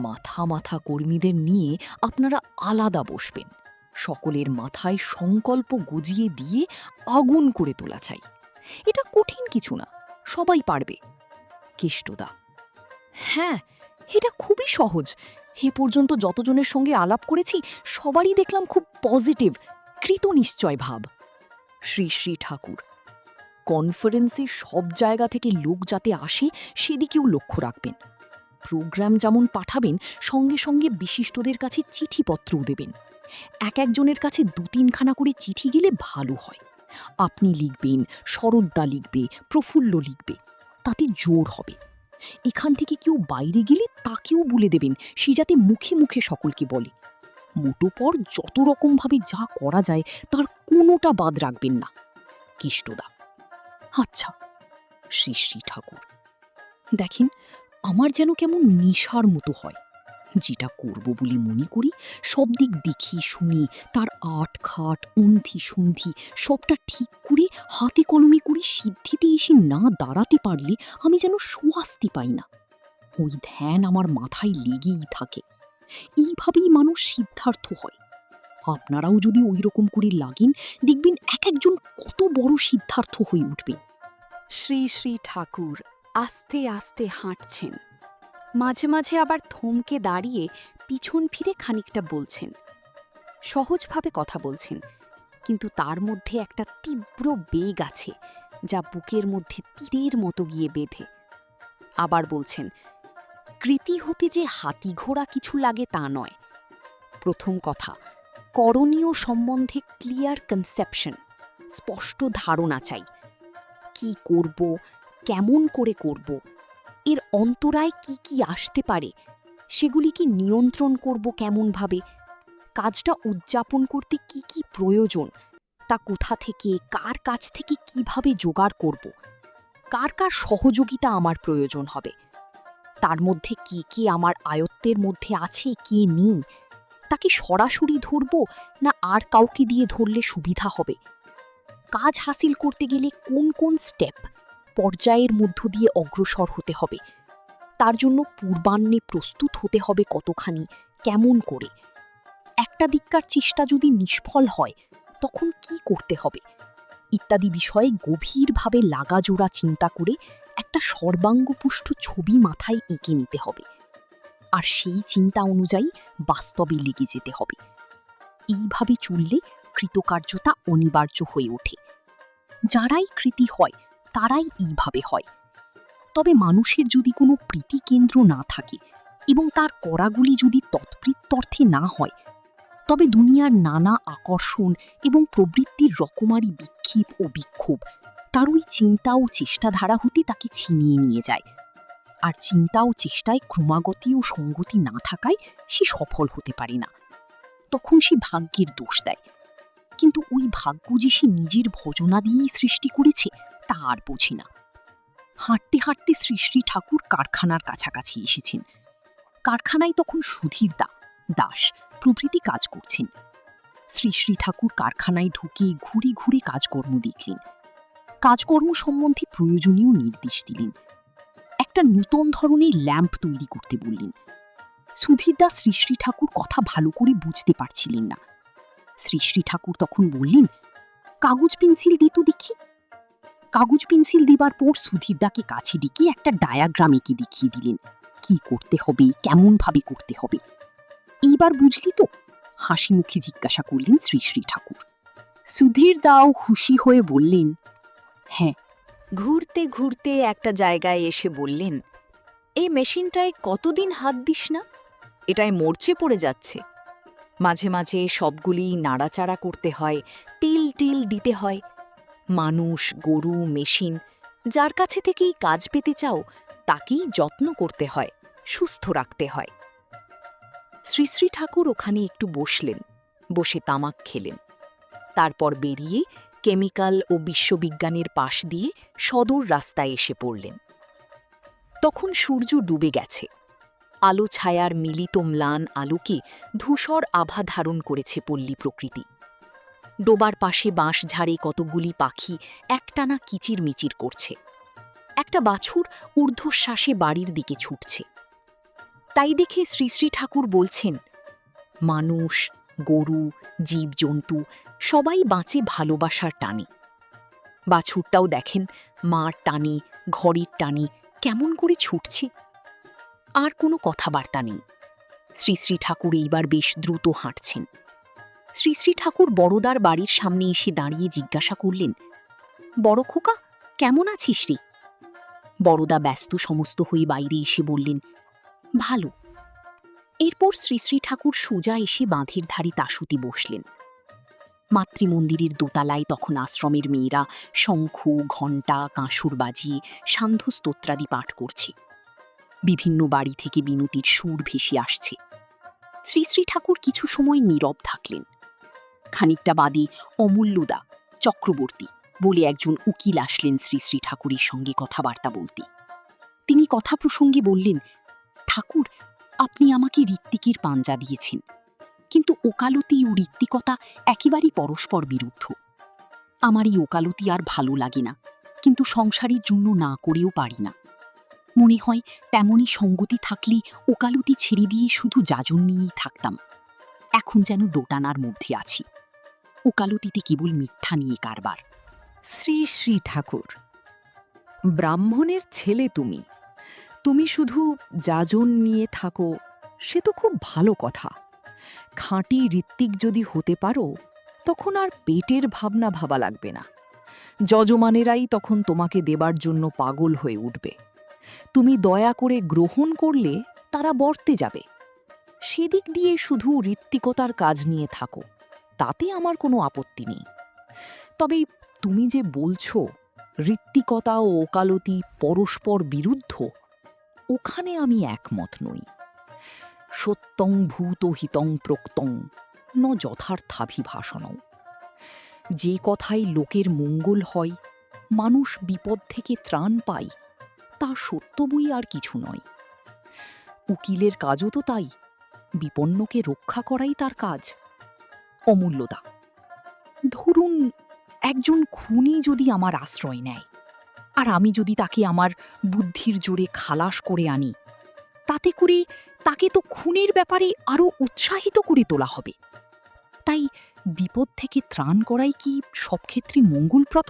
মাথা মাথা কর্মীদের নিয়ে আপনারা আলাদা বসবেন। সকলের মাথায় সংকল্প গজিয়ে দিয়ে আগুন করে তোলা চাই। এটা কঠিন কিছু না, সবাই পারবে। কেষ্টদা, হ্যাঁ, এটা খুবই সহজ। এ পর্যন্ত যতজনের সঙ্গে আলাপ করেছি সবারই দেখলাম খুব পজিটিভ, কৃতনিশ্চয় ভাব। শ্রী শ্রী ঠাকুর, কনফারেন্সে সব জায়গা থেকে লোক যাতে আসে সেদিকেও লক্ষ্য রাখবেন। প্রোগ্রাম যেমন পাঠাবেন, সঙ্গে সঙ্গে বিশিষ্টদের কাছে চিঠিপত্রও দেবেন। এক একজনের কাছে ২-৩খানা করে চিঠি গেলে ভালো হয়। আপনি লিখবেন, শরদ্দা লিখবে, প্রফুল্ল লিখবে, তাতে জোর হবে। এখান থেকে কেউ বাইরে গেলে তাকেও বলে দেবেন, সে যাতে মুখে মুখে সকলকে বলে। মোটোপর যত রকমভাবে যা করা যায় তার কোনোটা বাদ রাখবেন না। কেষ্টদা, আচ্ছা। শ্রী শ্রী ঠাকুর, দেখেন, আমার যেন কেমন নেশার মতো হয়। যেটা করব বলে মনে করি সব দিক দেখি শুনি, তার আট খাট অন্থি সন্ধি সবটা ঠিক করে হাতে কলমে করে সিদ্ধিতে এসে না দাঁড়াতে পারলে আমি যেন স্বস্তি পাই না। ওই ধ্যান আমার মাথায় লেগেই থাকে। এইভাবেই মানুষ সিদ্ধার্থ হয়। আপনারাও যদি ওই রকম করে লাগেন, দেখবেন এক একজন কত বড় সিদ্ধার্থ হয়ে উঠবে। শ্রী শ্রী ঠাকুর আস্তে আস্তে হাঁটছেন। মাঝে মাঝে আবার থমকে দাঁড়িয়ে পিছন ফিরে খানিকটা বলছেন। সহজভাবে কথা বলছেন, কিন্তু তার মধ্যে একটা তীব্র বেগ আছে যা বুকের মধ্যে তীরের মতো গিয়ে বেঁধে। আবার বলছেন, কৃতি হতে যে হাতি ঘোড়া কিছু লাগে তা নয়। প্রথম কথা, করণীয় সম্বন্ধে ক্লিয়ার কনসেপশন, স্পষ্ট ধারণা চাই। কি করব, কেমন করে করব, এর অন্তরায় কি কি আসতে পারে, সেগুলিকে নিয়ন্ত্রণ করব কেমনভাবে, কাজটা উদযাপন করতে কি কি প্রয়োজন, তা কোথা থেকে, কার কাছ থেকে কিভাবে জোগাড় করব, কার কার সহযোগিতা আমার প্রয়োজন হবে, তার মধ্যে কে কে আমার আয়ত্তের মধ্যে আছে, কে নেই, তাকে সরাসরি ধরব না আর কাউকে দিয়ে ধরলে সুবিধা হবে, কাজ হাসিল করতে গেলে কোন কোন স্টেপ, পর্যায়ের মধ্য দিয়ে অগ্রসর হতে হবে, তার জন্য পূর্বাহ্নে প্রস্তুত হতে হবে কতখানি, কেমন করে, একটা দিককার চেষ্টা যদি নিষ্ফল হয় তখন কি করতে হবে, ইত্যাদি বিষয়ে গভীরভাবে লাগাজোড়া চিন্তা করে একটা সর্বাঙ্গপুষ্ট ছবি মাথায় এঁকে নিতে হবে। আর সেই চিন্তা অনুযায়ী বাস্তবে লেগে যেতে হবে। এইভাবে চললে কৃতকার্যতা অনিবার্য হয়ে ওঠে। যারাই কৃতি হয় তারাই এইভাবে হয়। তবে মানুষের যদি কোনো প্রীতিকেন্দ্র না থাকে এবং তার করাগুলি যদি তৎপৃত্যর্থে না হয়, তবে দুনিয়ার নানা আকর্ষণ এবং প্রবৃত্তির রকমারি বিক্ষেপ ও বিক্ষোভ তার ওই চিন্তা ও চেষ্টাধারা হতে তাকে ছিনিয়ে নিয়ে যায়। আর চিন্তা ও চেষ্টায় ক্রমাগতি ও সঙ্গতি না থাকায় সে সফল হতে পারে না। তখন সে ভাগ্যের দোষ দেয়। কিন্তু ওই ভাগ্য যে সে নিজের ভজনা দিয়েই সৃষ্টি করেছে তা আর বোঝে না। হাঁটতে হাঁটতে শ্রী শ্রী ঠাকুর কারখানার কাছাকাছি এসেছেন। কারখানায় তখন সুধীর দাস প্রভৃতি কাজ করছেন। শ্রী শ্রী ঠাকুর কারখানায় ঢুকে ঘুরে ঘুরে কাজকর্ম দেখলেন। কাজকর্ম সম্বন্ধে প্রয়োজনীয় নির্দেশ দিলেন। একটা নূতন ধরনের ল্যাম্প তৈরি করতে বললেন। সুধীরদা শ্রী শ্রী ঠাকুর কথা ভালো করে বুঝতে পারছিলেন না। শ্রী শ্রী ঠাকুর তখন বললেন, কাগজ পেন্সিল দিত দেখি। কাগজ পেন্সিল দেবার পর সুধীরদাকে কাছে ডেকে একটা ডায়াগ্রাম এঁকে দেখিয়ে দিলেন, কি করতে হবে, কেমন ভাবে করতে হবে। এইবার বুঝলি তো? হাসি মুখে জিজ্ঞাসা করলেন শ্রী শ্রী ঠাকুর। সুধীরদাও খুশি হয়ে বললেন, হ্যাঁ। ঘুরতে ঘুরতে একটা জায়গায় এসে বললেন, এই মেশিনটায় কতদিন হাত দিস না, এটায় মরচে পড়ে যাচ্ছে। মাঝে মাঝে সবগুলি নাড়াচাড়া করতে হয়, তিল টিল দিতে হয়। মানুষ, গরু, মেশিন যার কাছে থেকেই কাজ পেতে চাও তাকেই যত্ন করতে হয়, সুস্থ রাখতে হয়। শ্রী শ্রী ঠাকুর ওখানে একটু বসলেন, বসে তামাক খেলেন। তারপর বেরিয়ে কেমিক্যাল ও বিশ্ববিজ্ঞানের পাশ দিয়ে সদর রাস্তায় এসে পড়লেন। তখন সূর্য ডুবে গেছে। আলো ছায়ার মিলিত ম্লান আলোকে ধূসর আভা ধারণ করেছে পল্লী প্রকৃতি। ডোবার পাশে বাঁশঝাড়ে কতগুলি পাখি একটানা কিচিরমিচির করছে। একটা বাছুর ঊর্ধ্বশ্বাসে বাড়ির দিকে ছুটছে। তাই দেখে শ্রী শ্রী ঠাকুর বলছেন, মানুষ, গরু, জীবজন্তু সবাই বাঁচে ভালোবাসার টানে। বাছুরটাও দেখেন মার টানে, ঘরের টানে কেমন করে ছুটছে। আর কোনো কথাবার্তা নেই। শ্রী শ্রী ঠাকুর এইবার বেশ দ্রুত হাঁটছেন। শ্রী শ্রী ঠাকুর বড়দার বাড়ির সামনে এসে দাঁড়িয়ে জিজ্ঞাসা করলেন, বড় খোকা, কেমন আছিস রে? বড়দা ব্যস্ত সমস্ত হয়ে বাইরে এসে বললেন, ভালো। এরপর শ্রী শ্রী ঠাকুর সোজা এসে বাঁধের ধারে তাসুতে বসলেন। মাতৃমন্দিরের দোতলায় তখন আশ্রমের মেয়েরা শঙ্খ, ঘণ্টা, কাঁসুর বাজিয়ে সান্ধ্য স্তোত্রাদি পাঠ করছে। বিভিন্ন বাড়ি থেকে বিনতির সুর ভেসে আসছে। শ্রী শ্রী ঠাকুর কিছু সময় নীরব থাকলেন। খানিকটা বাদে অমূল্যদা চক্রবর্তী বলে একজন উকিল আসলেন শ্রী শ্রী ঠাকুরের সঙ্গে কথাবার্তা বলতে। তিনি কথা প্রসঙ্গে বললেন, ঠাকুর, আপনি আমাকে ঋত্বিকের পাঞ্জা দিয়েছেন, কিন্তু ওকালতি ও ঋত্বিকতা একেবারেই পরস্পর বিরুদ্ধ। আমার এই ওকালতি আর ভালো লাগে না, কিন্তু সংসারের জন্য না করেও পারি না। মনে হয় তেমনই সঙ্গতি থাকলে ওকালতি ছেড়ে দিয়ে শুধু যাজন নিয়েই থাকতাম। এখন যেন দোটানার মধ্যে আছি। ওকালতিতে কেবল মিথ্যা নিয়ে কারবার। শ্রী শ্রী ঠাকুর, ব্রাহ্মণের ছেলে তুমি, তুমি শুধু যাজন নিয়ে থাকো সে তো খুব ভালো কথা। খাঁটি ঋত্বিক যদি হতে পারো তখন আর পেটের ভাবনা ভাবা লাগবে না। যজমানেরাই তখন তোমাকে দেবার জন্য পাগল হয়ে উঠবে। তুমি দয়া করে গ্রহণ করলে তারা বর্তে যাবে। সেদিক দিয়ে শুধু ঋত্বিকতার কাজ নিয়ে থাকো, তাতে আমার কোনো আপত্তি নেই। তবে তুমি যে বলছো ঋত্বিকতা ও ওকালতি পরস্পর বিরুদ্ধ, ওখানে আমি একমত নই। সত্যং ভূত হিতং প্রক্তং ন যথার্থাভিভাষণং। যে কথায় লোকের মঙ্গল হয়, মানুষ বিপদ থেকে ত্রাণ পায়, তা সত্য বই আর কিছু নয়। উকিলের কাজও তো তাই, বিপন্নকে রক্ষা করাই তার কাজ। অমূল্যদা, ধরুন একজন খুনি যদি আমার আশ্রয় নেয়, আর আমি যদি তাকে আমার বুদ্ধির জোরে খালাস করে আনি, তাতে করে তাকে তো খুনের ব্যাপারে আরও উৎসাহিত করে তোলা হবে। তাই বিপদ থেকে ত্রাণ করাই কি সব ক্ষেত্রে মঙ্গলপ্রদ?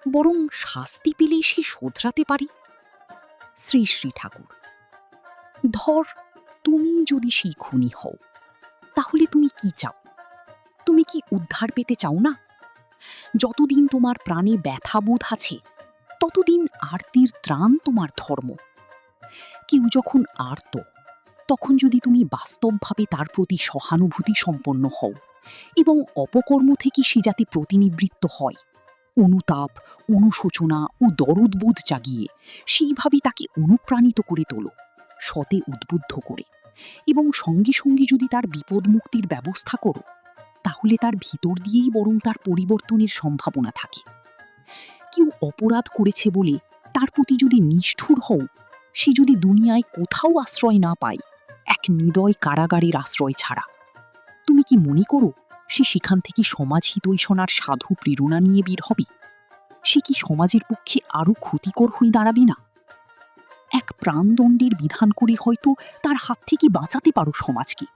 বরং শাস্তি পেলে সে শোধরাতে পারি। শ্রী শ্রী ঠাকুর, ধর তুমি যদি সেই খুনি হও, তাহলে তুমি কি চাও? তুমি কি উদ্ধার পেতে চাও না? যতদিন তোমার প্রাণে ব্যথাবোধ আছে, ততদিন আরতির ত্রাণ তোমার ধর্ম। কেউ যখন আর্ত, তখন যদি তুমি বাস্তবভাবে তার প্রতি সহানুভূতি সম্পন্ন হও এবং অপকর্ম থেকে সে যাতে প্রতিনিবৃত্ত হয়, অনুতাপ, অনুশোচনা ও দরদবোধ জাগিয়ে সেইভাবে তাকে অনুপ্রাণিত করে তোলো, সতে উদ্বুদ্ধ করে, এবং সঙ্গে সঙ্গে যদি তার বিপদ মুক্তির ব্যবস্থা করো, তাহলে তার ভিতর দিয়েই বরং তার পরিবর্তনের সম্ভাবনা থাকে। কেউ অপরাধ করেছে বলে তার প্রতি যদি নিষ্ঠুর হও, সে যদি দুনিয়ায় কোথাও আশ্রয় না পায়, এক নিদয় কারাগারের আশ্রয় ছাড়া, তুমি কি মনে করো সে সেখান থেকে সমাজ হিতৈষণার সাধু প্রেরণা নিয়ে বের হবে? সে কি সমাজের পক্ষে আরও ক্ষতিকর হয়ে দাঁড়াবে না? এক প্রাণদণ্ডের বিধান করে হয়তো তার হাত থেকে বাঁচাতে পারো সমাজকে,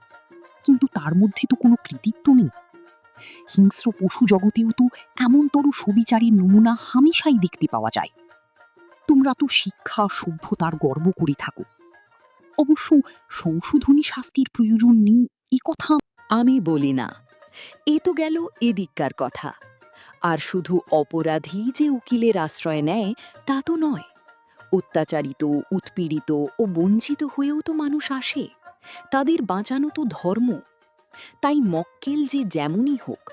কিন্তু তার মধ্যে তো কোনো কৃতিত্ব নেই। হিংস্র পশু জগতেও তো এমনতর সুবিচারের নমুনা হামেশাই দেখতে পাওয়া যায়। তোমরা তো শিক্ষা সভ্যতার গর্ব করে থাকো। অবশ্য সংশোধনী শাস্তির প্রয়োজন নেই এ কথা আমি বলি না। এ তো গেল এদিককার কথা। আর শুধু অপরাধী যে উকিলের আশ্রয় নেয় তা তো নয়। অত্যাচারিত, উৎপীড়িত ও বঞ্চিত হয়েও তো মানুষ আসে। তাদের বাঁচানো তো ধর্ম। তাই মক্কেল যে যেমনই হোক,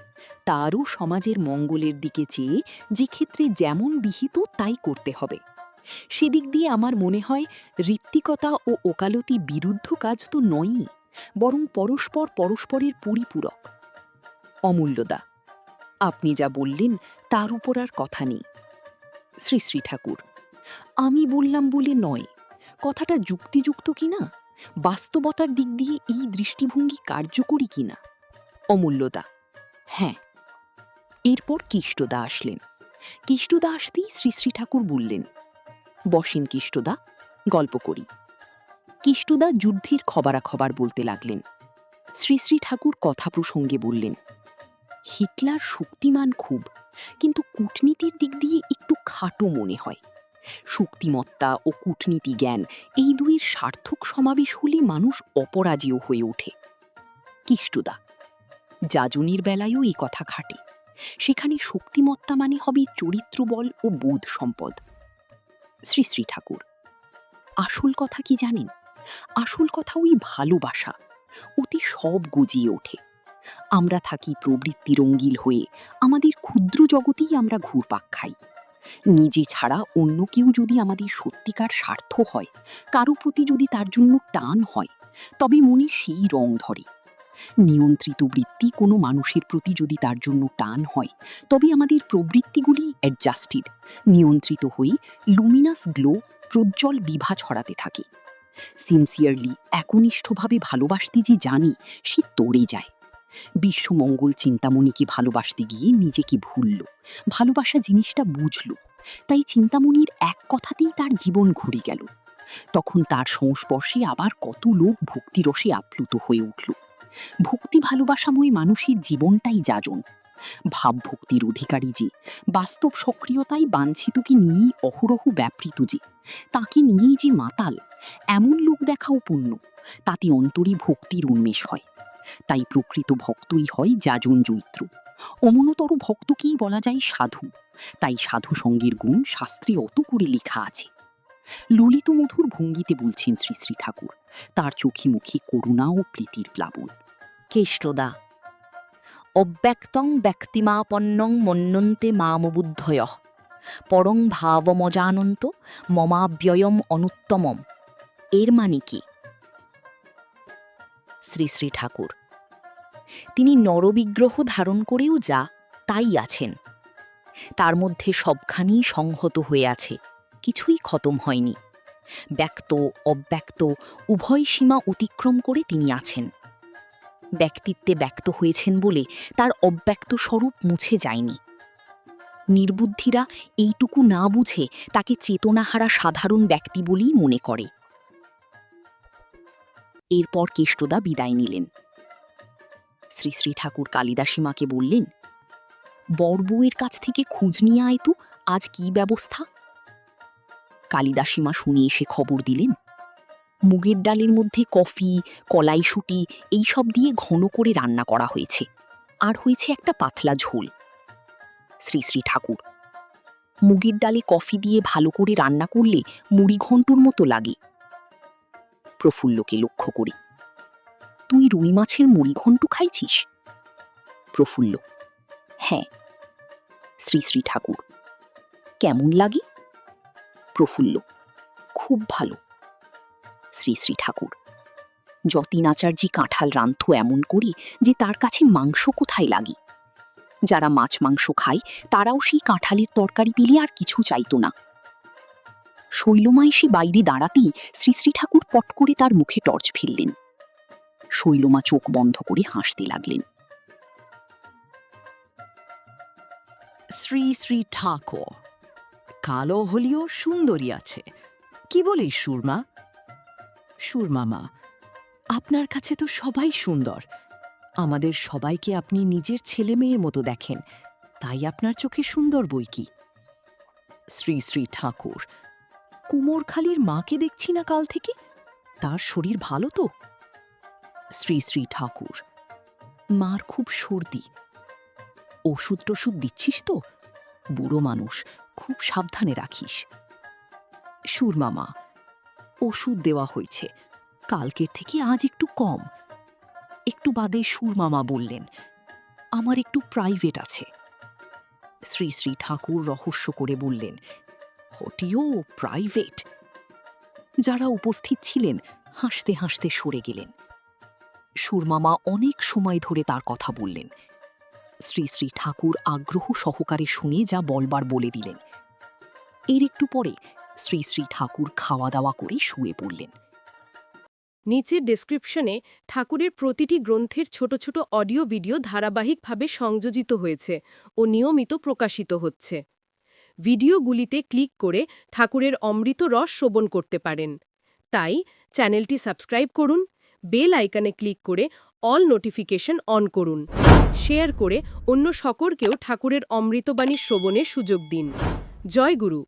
তারও সমাজের মঙ্গলের দিকে চেয়ে যে ক্ষেত্রে যেমন বিহিত তাই করতে হবে। সেদিক দিয়ে আমার মনে হয় ঋত্বিকতা ও ওকালতি বিরুদ্ধ কাজ তো নয়ই, বরং পরস্পর পরস্পরের পরিপূরক। অমূল্যদা, আপনি যা বললেন তার উপর আর কথা নেই। শ্রী শ্রী ঠাকুর, আমি বললাম বলে নয়, কথাটা যুক্তিযুক্ত কিনা, বাস্তবতার দিক দিয়ে এই দৃষ্টিভঙ্গি কার্যকরী কিনা। অমূল্যদা, হ্যাঁ। এরপর কিষ্টদা আসলেন। কিষ্টদা আসতেই শ্রী শ্রী ঠাকুর বললেন, বসেন কিষ্টদা, গল্প করি। কিষ্টদা যুদ্ধের খবরাখবর বলতে লাগলেন। শ্রী শ্রী ঠাকুর কথা প্রসঙ্গে বললেন, হিটলার শক্তিমান খুব, কিন্তু কূটনীতির দিক দিয়ে একটু খাটো মনে হয়। শক্তিমত্তা ও কূটনীতি জ্ঞান এই দুইয়ের সার্থক সমাবেশ হলে মানুষ অপরাজেয় হয়ে ওঠে। কিষ্টদা, যাজনির বেলায়ও এই কথা খাটে। সেখানে শক্তিমত্তা মানে হবে চরিত্রবল ও বোধ সম্পদ। শ্রী শ্রী ঠাকুর, আসল কথা কি জানেন? আসল কথা ওই ভালোবাসা। অতি সব গজিয়ে ওঠে। আমরা থাকি প্রবৃত্তি রঙ্গিল হয়ে, আমাদের ক্ষুদ্র জগতেই আমরা ঘুরপাক খাই। নিজে ছাড়া অন্য কেউ যদি আমাদের সত্যিকার স্বার্থ হয়, কারো প্রতি যদি তার জন্য টান হয়, তবে মনে সেই রং ধরে। নিয়ন্ত্রিত বৃত্তি কোনো মানুষের প্রতি যদি তার জন্য টান হয়, তবে আমাদের প্রবৃত্তিগুলি অ্যাডজাস্টেড, নিয়ন্ত্রিত হয়ে লুমিনাস গ্লো, প্রজ্জ্বল বিভা ছড়াতে থাকে। সিনসিয়ারলি, একনিষ্ঠভাবে ভালোবাসতে যে জানে, সে তড়ে যায়। বিশ্বমঙ্গল চিন্তামণিকে ভালোবাসতে গিয়ে নিজেকে ভুলল, ভালোবাসা জিনিসটা বুঝল। তাই চিন্তামণির এক কথাতেই তার জীবন ঘুরে গেল। তখন তার সংস্পর্শে আবার কত লোক ভক্তিরসে আপ্লুত হয়ে উঠল। ভক্তি ভালোবাসাময় মানুষের জীবনটাই যাজন। ভাবভক্তির অধিকারী যে, বাস্তব সক্রিয়তাই বাঞ্ছিতকে নিয়েই অহরহ ব্যাপৃত যে, তাকে নিয়েই যে মাতাল, এমন লোক দেখাও পুণ্য, তাতে অন্তরে ভক্তির উন্মেষ হয়। তাই প্রকৃত ভক্তই হয় যাজন জৈত্র, অমনতর ভক্তকেই বলা যায় সাধু। তাই সাধু সঙ্গের গুণ শাস্ত্রে অত করে লেখা আছে। ললিত মধুর ভঙ্গিতে বলছেন শ্রী শ্রী ঠাকুর, তার চোখে মুখে করুণা ও প্রীতির প্লাবন। কেষ্টদা, অব্যক্তং ব্যক্তিমাপন্নং মন্যন্তে মামবুদ্ধয় পরং ভাবমজানন্ত মমাব্যয়ম অনুত্তমম। এর মানে কি? শ্রী শ্রী ঠাকুর, তিনি নরবিগ্রহ ধারণ করেও যা তাই আছেন, তার মধ্যে সবখানি সংহত হয়ে আছে, কিছুই খতম হয়নি। ব্যক্ত অব্যক্ত উভয় সীমা অতিক্রম করে তিনি আছেন। ব্যক্তিত্বে ব্যক্ত হয়েছেন বলে তার অব্যক্ত স্বরূপ মুছে যায়নি। নির্বুদ্ধিরা এইটুকু না বুঝে তাকে চেতনাহারা সাধারণ ব্যক্তি বলেই মনে করে। এরপর কেষ্টদা বিদায় নিলেন। শ্রী শ্রী ঠাকুর কালিদাসীমাকে বললেন, বড়বউয়ের কাছ থেকে খোঁজ নিয়ে আয় তো, আজ কি ব্যবস্থা। কালিদাসীমা শুনে এসে খবর দিলেন, মুগের ডালের মধ্যে কফি, কলাইশুঁটি এইসব দিয়ে ঘন করে রান্না করা হয়েছে, আর হয়েছে একটা পাতলা ঝোল। শ্রী শ্রী ঠাকুর, মুগের ডালে কফি দিয়ে ভালো করে রান্না করলে মুড়ি ঘন্টুর মতো লাগে। প্রফুল্লকে লক্ষ্য করি, তুই রুই মাছের মুড়ি ঘন্টু খাইছিস? প্রফুল্ল, হ্যাঁ। শ্রী শ্রী ঠাকুর, কেমন লাগে? প্রফুল্ল, খুব ভালো। শ্রী শ্রী ঠাকুর, যতীন আচার্যি কাঁঠাল রাঁধত এমন করে যে তার কাছে মাংস কোথায় লাগে। যারা মাছ মাংস খায় তারাও সেই কাঁঠালের তরকারি পেলে আর কিছু চাইত না। শৈলমা এসে বাইরে দাঁড়াতেই শ্রী শ্রী ঠাকুর পট করে তার মুখে টর্চ ফেললেন। শৈলমা চোখ বন্ধ করে হাসতে লাগলেন। শ্রী শ্রী ঠাকুর, কালো হলেও সুন্দরী আছে, কি বলিস সুরমা? সুরমামা, আপনার কাছে তো সবাই সুন্দর। আমাদের সবাইকে আপনি নিজের ছেলে মেয়ের মতো দেখেন, তাই আপনার চোখে সুন্দর বই কি। শ্রী শ্রী ঠাকুর, কুমোরখালির মাকে দেখছি না কাল থেকে, তার শরীর ভালো তো? শ্রী শ্রী ঠাকুর, মার খুব সর্দি, ওষুধ টষুধ দিচ্ছিস তো? বুড়ো মানুষ, খুব সাবধানে রাখিস। সুরমামা, ওষুধ দেওয়া হয়েছে, কালকের থেকে আজ একটু কম। একটু বাদে সুরমামা বললেন, আমার একটু প্রাইভেট আছে। শ্রী শ্রী ঠাকুর রহস্য করে বললেন, হটিও প্রাইভেট? যারা উপস্থিত ছিলেন হাসতে হাসতে সরে গেলেন। সুরমামা অনেক সময় ধরে তার কথা বললেন। শ্রী শ্রী ঠাকুর আগ্রহ সহকারে শুনে যা বলবার বলে দিলেন। এর একটু পরে শ্রী শ্রী ঠাকুর খাওয়া দাওয়া করে শুয়ে পড়লেন। নিচের ডেসক্রিপশনে ঠাকুরের প্রতিটি গ্রন্থের ছোট ছোট অডিও ভিডিও ধারাবাহিকভাবে সংযোজিত হয়েছে ও নিয়মিত প্রকাশিত হচ্ছে। ভিডিওগুলিতে ক্লিক করে ঠাকুরের অমৃত রস শ্রবণ করতে পারেন। তাই চ্যানেলটি সাবস্ক্রাইব করুন, বেল আইকনে ক্লিক করে অল নোটিফিকেশন অন করুন। শেয়ার করে অন্য সকলকেও ঠাকুরের অমৃতবাণী শ্রবণের সুযোগ দিন। জয় গুরু।